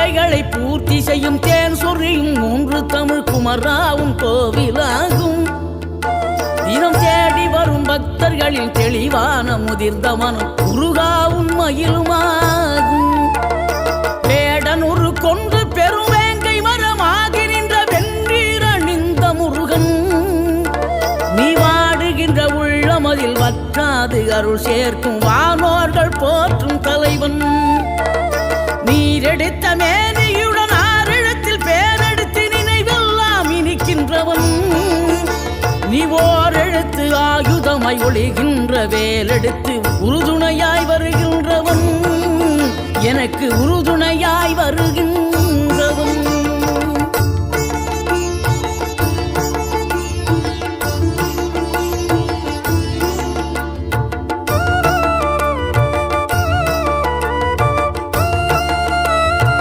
தேவைகளை பூர்த்தி செய்யும் தேன் சொறியும் மூன்று தமிழ் குமராவும் கோவிலாகும். தினம் தேடி வரும் பக்தர்களில் தெளிவான முதிர்ந்த மனம் முருகா உண்மையிலுமாகும். வேடனூறு கொண்டு பெருவேங்கை மரமாகி நின்ற வென்றீரணிந்த முருகன், நீ வாடுகின்ற உள்ளமதில் வற்றாது அருள் சேர்க்கும் வானோர்கள் போற்றும் தலைவன். நீரெடுத்த மேனியுடன் ஆறிடத்தில் பேரெடுத்து நினைவெல்லாம் இனிக்கின்றவன், நீ ஓரெழுத்து ஆயுதமாய் ஒளிகின்ற வேலெடுத்து உறுதுணையாய் வருகின்றவன், எனக்கு உறுதுணையாய்